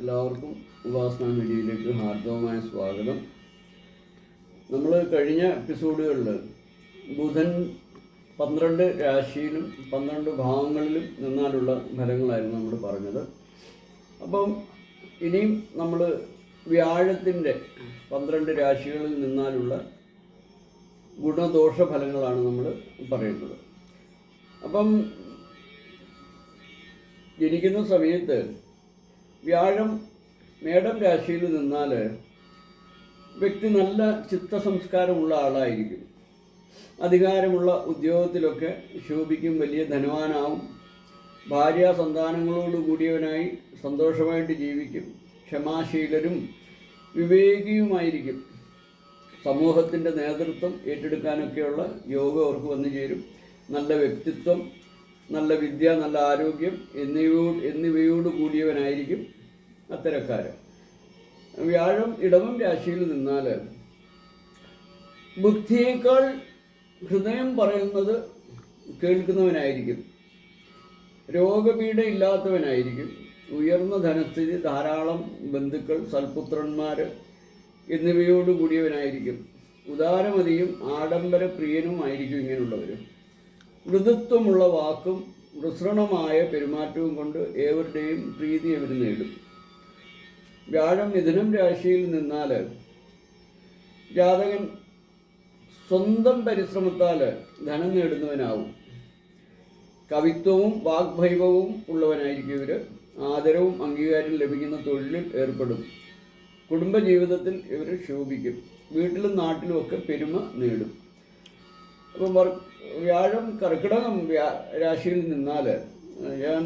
എല്ലാവർക്കും ഉപാസന മീഡിയയിലേക്ക് ഹാർദവമായ സ്വാഗതം. നമ്മൾ കഴിഞ്ഞ എപ്പിസോഡുകളിൽ ബുധൻ 12 രാശിയിലും 12 ഭാവങ്ങളിലും നിന്നാലുള്ള ഫലങ്ങളായിരുന്നു നമ്മൾ പറഞ്ഞത്. അപ്പം ഇനിയും നമ്മൾ വ്യാഴത്തിൻ്റെ 12 രാശികളിൽ നിന്നാലുള്ള ഗുണദോഷ ഫലങ്ങളാണ് നമ്മൾ പറയുന്നത്. അപ്പം ജനിക്കുന്ന സമയത്ത് വ്യാഴം മേടം രാശിയിൽ നിന്നാൽ വ്യക്തി നല്ല ചിത്തസംസ്കാരമുള്ള ആളായിരിക്കും. അധികാരമുള്ള ഉദ്യോഗത്തിലൊക്കെ ശോഭിക്കും, വലിയ ധനവാനാവും, ഭാര്യ സന്താനങ്ങളോട് കൂടിയവനായി സന്തോഷമായിട്ട് ജീവിക്കും, ക്ഷമാശീലരും വിവേകിയുമായിരിക്കും. സമൂഹത്തിൻ്റെ നേതൃത്വം ഏറ്റെടുക്കാനൊക്കെയുള്ള യോഗം അവർക്ക് വന്നു ചേരും. നല്ല വ്യക്തിത്വം, നല്ല വിദ്യ, നല്ല ആരോഗ്യം എന്നിവയോട് കൂടിയവനായിരിക്കും അത്തരക്കാർ. വ്യാഴം ഇടവം രാശിയിൽ നിന്നാൽ ബുദ്ധിയേക്കാൾ ഹൃദയം പറയുന്നത് കേൾക്കുന്നവനായിരിക്കും, രോഗപീഠ ഇല്ലാത്തവനായിരിക്കും, ഉയർന്ന ധനസ്ഥിതി, ധാരാളം ബന്ധുക്കൾ, സൽപുത്രന്മാർ എന്നിവയോട് കൂടിയവനായിരിക്കും, ഉദാരമതിയും ആഡംബരപ്രിയനും ആയിരിക്കും. ഇങ്ങനെയുള്ളവർ മൃദുത്വമുള്ള വാക്കും മൃസൃണമായ പെരുമാറ്റവും കൊണ്ട് ഏവരുടെയും പ്രീതി അവർ നേടും. വ്യാഴം മിഥുനം രാശിയിൽ നിന്നാൽ ജാതകൻ സ്വന്തം പരിശ്രമത്താൽ ധനം നേടുന്നവനാവും. കവിത്വവും വാഗ്ഭൈവവും ഉള്ളവനായിരിക്കും ഇവർ. ആദരവും അംഗീകാരം ലഭിക്കുന്ന തൊഴിലിൽ ഏർപ്പെടും. കുടുംബജീവിതത്തിൽ ഇവർ ശോഭിക്കും. വീട്ടിലും നാട്ടിലുമൊക്കെ പെരുമ നേടും. അപ്പം വ്യാഴം കർക്കിടകം രാശിയിൽ നിന്നാൽ ഞാൻ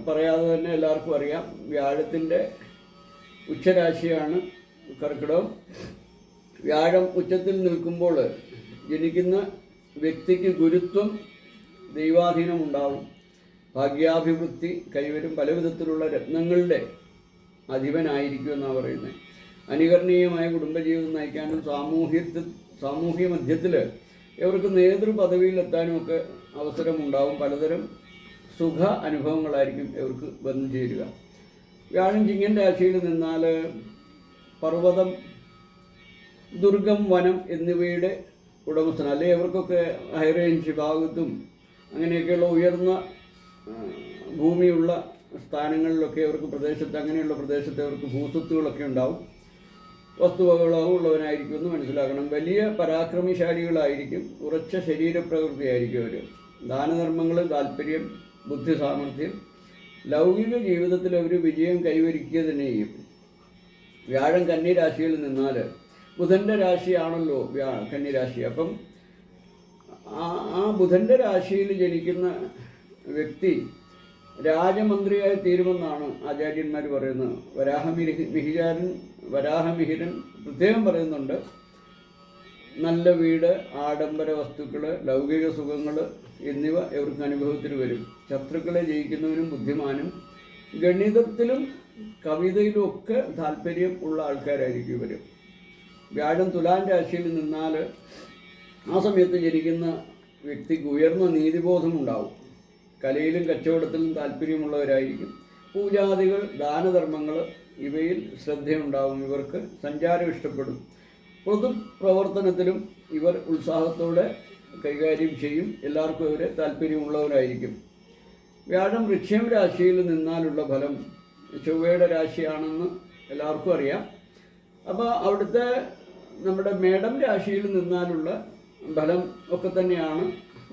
പറയാതെ തന്നെ എല്ലാവർക്കും അറിയാം, വ്യാഴത്തിൻ്റെ ഉച്ചരാശിയാണ് കർക്കിടകം. വ്യാഴം ഉച്ചത്തിൽ നിൽക്കുമ്പോൾ ജനിക്കുന്ന വ്യക്തിക്ക് ഗുരുത്വം, ദൈവാധീനം ഉണ്ടാവും, ഭാഗ്യാഭിവൃദ്ധി കൈവരും, പല വിധത്തിലുള്ള രത്നങ്ങളുടെ അധിപനായിരിക്കും എന്നാണ് പറയുന്നത്. അനുകരണീയമായ കുടുംബജീവിതം നയിക്കാനും സാമൂഹ്യ മധ്യത്തിൽ ഇവർക്ക് നേതൃപദവിയിലെത്താനുമൊക്കെ അവസരമുണ്ടാവും. പലതരം സുഖ അനുഭവങ്ങളായിരിക്കും ഇവർക്ക് വന്നു ചേരുക. വ്യാഴം ചിങ്ങൻ രാശിയിൽ നിന്നാൽ പർവ്വതം, ദുർഗം, വനം എന്നിവയുടെ ഉടമസ്ഥന, അല്ലെങ്കിൽ ഇവർക്കൊക്കെ ഹൈറേഞ്ച് ഭാഗത്തും അങ്ങനെയൊക്കെയുള്ള ഉയർന്ന ഭൂമിയുള്ള സ്ഥാനങ്ങളിലൊക്കെ അവർക്ക് അങ്ങനെയുള്ള പ്രദേശത്ത് അവർക്ക് ഭൂസ്വത്തുകളൊക്കെ ഉണ്ടാവും. വസ്തുവകളവും ഉള്ളവനായിരിക്കും എന്ന് മനസ്സിലാക്കണം. വലിയ പരാക്രമശാലികളായിരിക്കും, ഉറച്ച ശരീരപ്രകൃതിയായിരിക്കും അവർ. ദാനധർമ്മങ്ങൾ, താല്പര്യം, ബുദ്ധി സാമർഥ്യം, ലൗകിക ജീവിതത്തിൽ അവർ വിജയം കൈവരിക്കുക തന്നെ ചെയ്യും. വ്യാഴം കന്നി രാശിയിൽ നിന്നാൽ ബുധൻ്റെ രാശിയാണല്ലോ കന്നി രാശി. അപ്പം ആ ബുധൻ്റെ രാശിയിൽ ജനിക്കുന്ന വ്യക്തി രാജമന്ത്രിയായി തീരുമെന്നാണ് ആചാര്യന്മാർ പറയുന്നത്. വരാഹമിഹിരൻ പ്രത്യേകം പറയുന്നുണ്ട്, നല്ല വീട്, ആഡംബര വസ്തുക്കൾ, ലൗകിക സുഖങ്ങൾ എന്നിവ ഇവർക്ക് അനുഭവത്തിൽ വരും. ശത്രുക്കളെ ജയിക്കുന്നവനും ബുദ്ധിമാനും ഗണിതത്തിലും കവിതയിലും ഒക്കെ താല്പര്യം ഉള്ള ആൾക്കാരായിരിക്കും ഇവർ. വ്യാഴം തുലാം രാശിയിൽ നിന്നാൽ ആ സമയത്ത് ജനിക്കുന്ന വ്യക്തിക്ക് ഉയർന്ന നീതിബോധം ഉണ്ടാവും. കലയിലും കച്ചവടത്തിലും താല്പര്യമുള്ളവരായിരിക്കും. പൂജാദികൾ, ദാനധർമ്മങ്ങൾ ഇവയിൽ ശ്രദ്ധയുണ്ടാവും. ഇവർക്ക് സഞ്ചാരം ഇഷ്ടപ്പെടും. പൊതുപ്രവർത്തനത്തിലും ഇവർ ഉത്സാഹത്തോടെ കൈകാര്യം ചെയ്യും. എല്ലാവർക്കും ഇവരെ താല്പര്യമുള്ളവരായിരിക്കും. വ്യാഴം വൃശ്ചികം രാശിയിൽ നിന്നാലുള്ള ഫലം ചൊവ്വയുടെ രാശിയാണെന്ന് എല്ലാവർക്കും അറിയാം. അപ്പോൾ അവിടുത്തെ നമ്മുടെ മേടം രാശിയിൽ നിന്നാലുള്ള ഫലം ഒക്കെ തന്നെയാണ്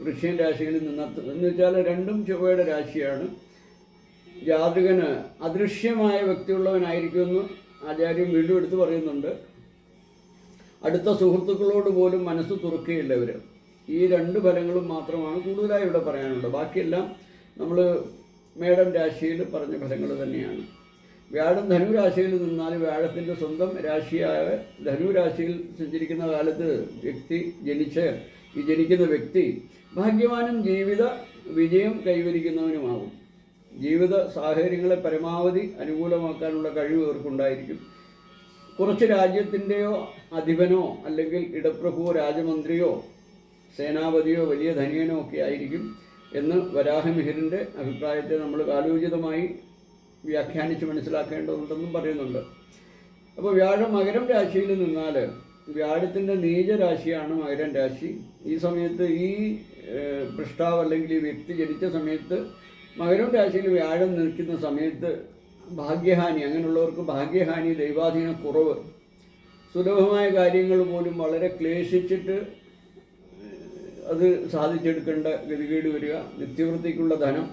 വൃശ്ചികം രാശിയിൽ എന്ന് വെച്ചാൽ രണ്ടും ചൊവ്വയുടെ രാശിയാണ്. ജാതകന് അദൃശ്യമായ വ്യക്തിയുള്ളവനായിരിക്കുമെന്ന് ആചാര്യൻ വീണ്ടും എടുത്ത് പറയുന്നുണ്ട്. അടുത്ത സുഹൃത്തുക്കളോട് പോലും മനസ്സ് തുറക്കുകയില്ല ഇവർ. ഈ 2 ഫലങ്ങളും മാത്രമാണ് കൂടുതലായി ഇവിടെ പറയാനുള്ളത്. ബാക്കിയെല്ലാം നമ്മൾ മേടം രാശിയിൽ പറഞ്ഞ ഫലങ്ങൾ തന്നെയാണ്. വ്യാഴം ധനുരാശിയിൽ നിന്നാൽ വ്യാഴത്തിൻ്റെ സ്വന്തം രാശിയായ ധനുരാശിയിൽ സഞ്ചരിക്കുന്ന കാലത്ത് ജനിക്കുന്ന വ്യക്തി ഭാഗ്യവാനും ജീവിത വിജയം കൈവരിക്കുന്നവനുമാകും. ജീവിത സാഹചര്യങ്ങളെ പരമാവധി അനുകൂലമാക്കാനുള്ള കഴിവ് ഇവർക്കുണ്ടായിരിക്കും. കുറച്ച് രാജ്യത്തിൻ്റെയോ അധിപനോ അല്ലെങ്കിൽ ഇടപ്രഭുവോ രാജമന്ത്രിയോ സേനാപതിയോ വലിയ ധനികനോ ഒക്കെ ആയിരിക്കും എന്ന് വരാഹമിഹിരൻ്റെ അഭിപ്രായത്തെ നമ്മൾ കാലോചിതമായി വ്യാഖ്യാനിച്ച് മനസ്സിലാക്കേണ്ടതുണ്ടെന്നും പറയുന്നുണ്ട്. അപ്പോൾ വ്യാഴം മകരം രാശിയിൽ നിന്നാൽ വ്യാഴത്തിൻ്റെ നീചരാശിയാണ് മകരം രാശി. ഈ സമയത്ത് ഈ പൃഷ്ടാവ് അല്ലെങ്കിൽ ഈ വ്യക്തി ജനിച്ച സമയത്ത് മകരം രാശിയിൽ വ്യാഴം നിൽക്കുന്ന സമയത്ത് ഭാഗ്യഹാനി, അങ്ങനെയുള്ളവർക്ക് ഭാഗ്യഹാനി, ദൈവാധീന കുറവ്, സുലഭമായ കാര്യങ്ങൾ പോലും വളരെ ക്ലേശിച്ചിട്ട് അത് സാധിച്ചെടുക്കേണ്ട ഗതികേട് വരിക, നിത്യവൃത്തിക്കുള്ള ധനം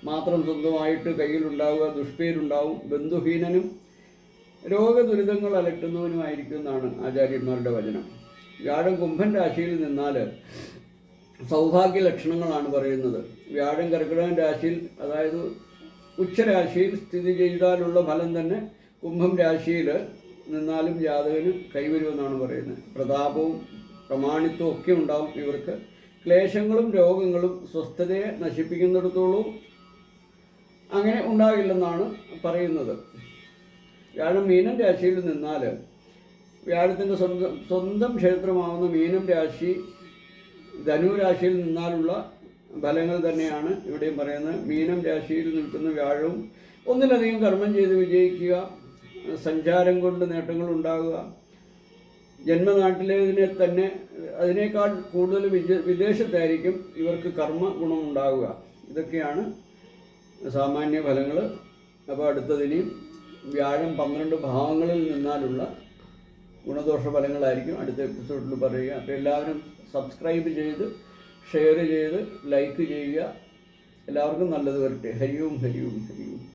മാത്രം സ്വന്തമായിട്ട് കയ്യിലുണ്ടാവുക, ദുഷ്പേരുണ്ടാവും, ബന്ധുഹീനനും രോഗദുരിതങ്ങൾ അലട്ടുന്നവനുമായിരിക്കും എന്നാണ് ആചാര്യന്മാരുടെ വചനം. വ്യാഴം കുംഭൻ രാശിയിൽ നിന്നാൽ സൗഭാഗ്യ ലക്ഷണങ്ങളാണ് പറയുന്നത്. വ്യാഴം കർക്കിടകൻ രാശിയിൽ, അതായത് ഉച്ചരാശിയിൽ സ്ഥിതി ചെയ്താലുള്ള ഫലം തന്നെ കുംഭം രാശിയിൽ നിന്നാലും ജാതകന് കൈവരുമെന്നാണ് പറയുന്നത്. പ്രതാപവും പ്രമാണിത്വവും ഒക്കെ ഉണ്ടാവും ഇവർക്ക്. ക്ലേശങ്ങളും രോഗങ്ങളും സ്വസ്ഥതയെ നശിപ്പിക്കുന്നിടത്തോളം അങ്ങനെ ഉണ്ടാകില്ലെന്നാണ് പറയുന്നത്. വ്യാഴം മീനം രാശിയിൽ നിന്നാൽ വ്യാഴത്തിൻ്റെ സ്വന്തം ക്ഷേത്രമാവുന്ന മീനം രാശി ധനുരാശിയിൽ നിന്നാലുള്ള ഫലങ്ങൾ തന്നെയാണ് ഇവിടെയും പറയുന്നത്. മീനം രാശിയിൽ നിൽക്കുന്ന വ്യാഴവും ഒന്നിലധികം കർമ്മം ചെയ്ത് വിജയിക്കുക, സഞ്ചാരം കൊണ്ട് നേട്ടങ്ങൾ ഉണ്ടാകുക, ജന്മനാട്ടിലേതിനെ തന്നെ അതിനേക്കാൾ കൂടുതൽ വിദേശത്തായിരിക്കും ഇവർക്ക് കർമ്മ ഗുണമുണ്ടാകുക. ഇതൊക്കെയാണ് സാമാന്യ ഫലങ്ങൾ. അപ്പോൾ അടുത്തതിനെയും വ്യാഴം 12 ഭാവങ്ങളിൽ നിന്നാലുള്ള ഗുണദോഷ ഫലങ്ങളായിരിക്കും അടുത്ത എപ്പിസോഡിൽ പറയുക. അപ്പോൾ എല്ലാവരും സബ്സ്ക്രൈബ് ചെയ്ത് ഷെയർ ചെയ്ത് ലൈക്ക് ചെയ്യുക. എല്ലാവർക്കും നല്ലത് വരട്ടെ. ഹരി ഓം ഹരി ഓം ഹരി ഓം.